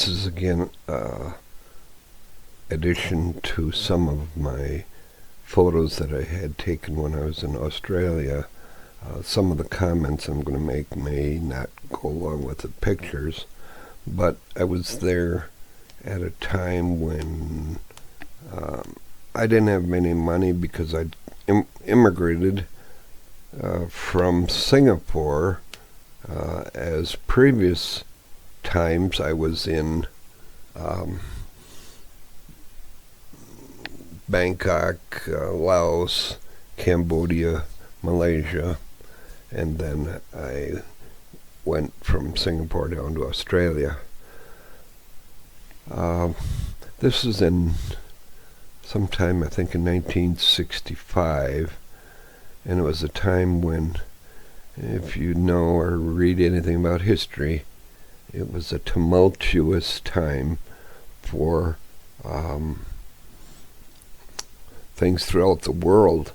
This is again addition to some of my photos that I had taken when I was in Australia. Some of the comments I'm going to make may not go along with the pictures, but I was there at a time when I didn't have any money because I immigrated from Singapore. As previous times I was in Bangkok, Laos, Cambodia, Malaysia, and then I went from Singapore down to Australia. This is in sometime, I think, in 1965, and it was a time when, if you know or read anything about history, it was a tumultuous time for things throughout the world.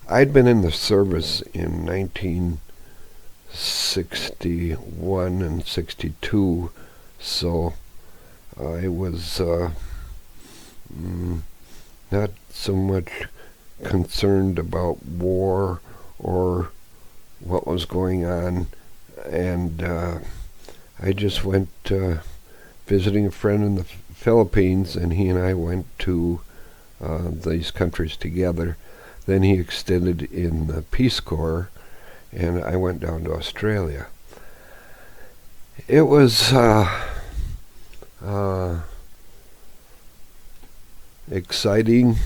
I'd been in the service in 1961 and 62, so I was not so much concerned about war or what was going on, and I just went visiting a friend in the Philippines, and he and I went to these countries together. Then he extended in the Peace Corps, and I went down to Australia. It was exciting.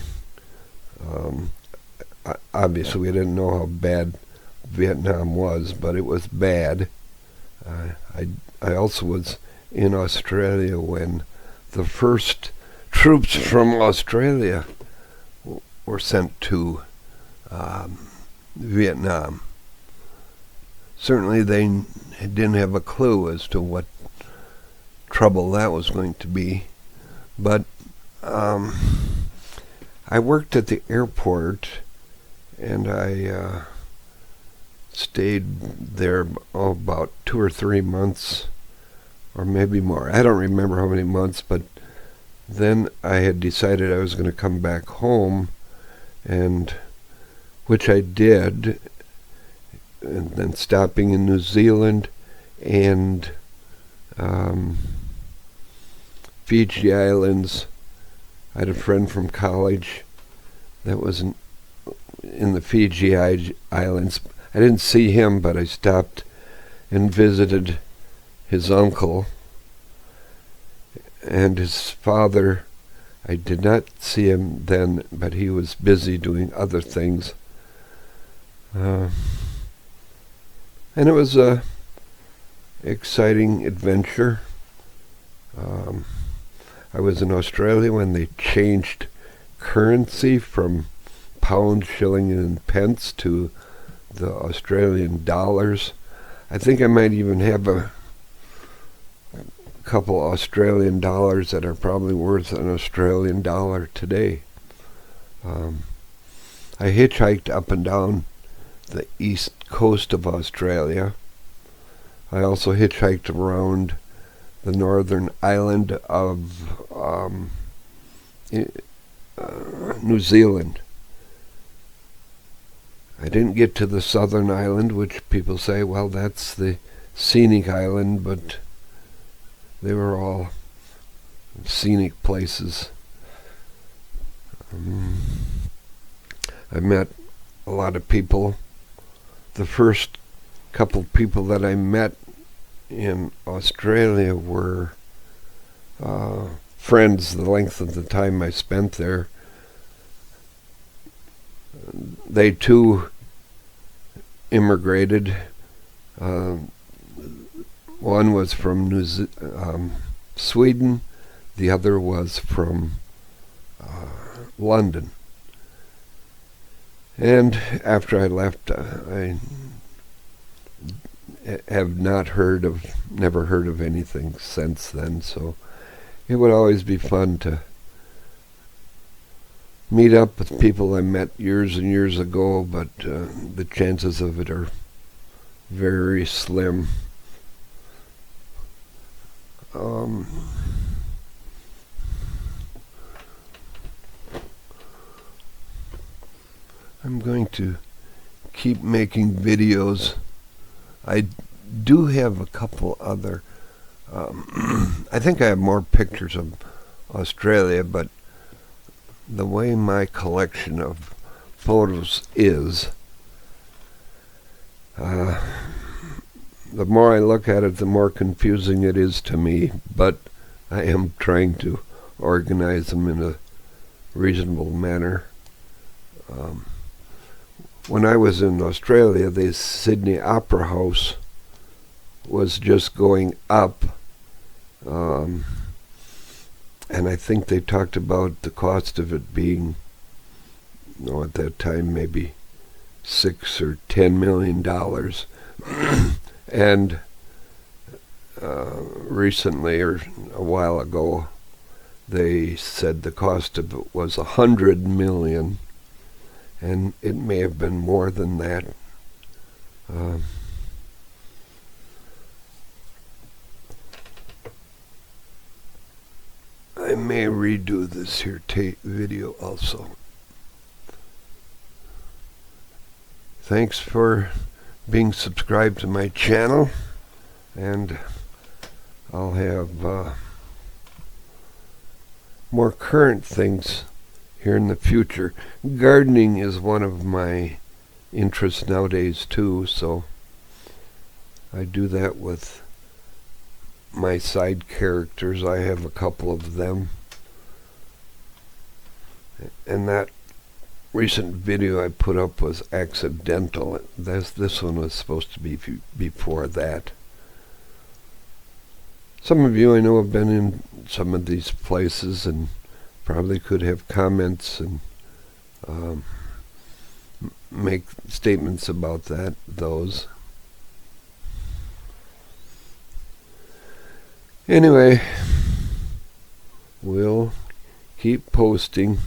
Obviously, we didn't know how bad Vietnam was, but it was bad. I also was in Australia when the first troops from Australia were sent to Vietnam. Certainly they didn't have a clue as to what trouble that was going to be, but I worked at the airport, and I stayed there about 2 or 3 months, or maybe more. I don't remember how many months, but then I had decided I was going to come back home, and which I did, and then stopping in New Zealand and Fiji Islands. I had a friend from college that was in the Fiji Islands. I didn't see him, but I stopped and visited his uncle and his father. I did not see him then, but he was busy doing other things. And it was a exciting adventure. I was in Australia when they changed currency from pound, shilling, and pence to the Australian dollars. I think I might even have a couple Australian dollars that are probably worth an Australian dollar today. I hitchhiked up and down the east coast of Australia. I also hitchhiked around the northern island of New Zealand. I didn't get to the southern island, which people say, well, that's the scenic island, but they were all scenic places. I met a lot of people. The first couple people that I met in Australia were friends the length of the time I spent there. They too immigrated. One was from Sweden, the other was from London. And after I left, I have never heard of anything since then, so it would always be fun to meet up with people I met years and years ago, but the chances of it are very slim. I'm going to keep making videos. I do have a couple other, I think I have more pictures of Australia, but the way my collection of photos is, the more I look at it, the more confusing it is to me, but I am trying to organize them in a reasonable manner. When I was in Australia, the Sydney Opera House was just going up, and I think they talked about the cost of it being, at that time, maybe $6 or $10 million. And recently, or a while ago, they said the cost of it was $100 million, and it may have been more than that. I may redo this here video also. Thanks for being subscribed to my channel, and I'll have more current things here in the future. Gardening is one of my interests nowadays too, so I do that with my side characters. I have a couple of them, and that recent video I put up was accidental. This one was supposed to be before that. Some of you I know have been in some of these places and probably could have comments and make statements about those. Anyway, we'll keep posting.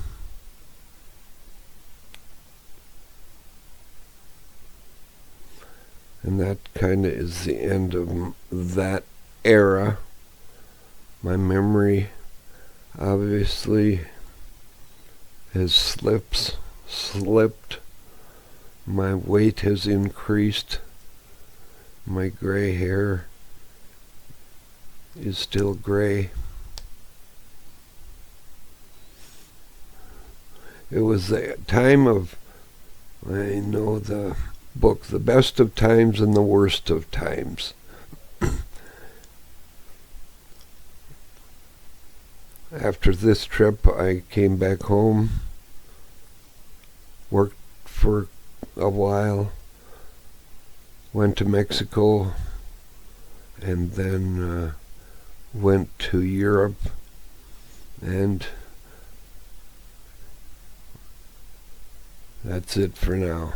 And that kind of is the end of that era. My memory obviously has slipped. My weight has increased. My gray hair is still gray. It was the time of, I know the book, The Best of Times and the Worst of Times. After this trip, I came back home, worked for a while, went to Mexico, and then went to Europe, and that's it for now.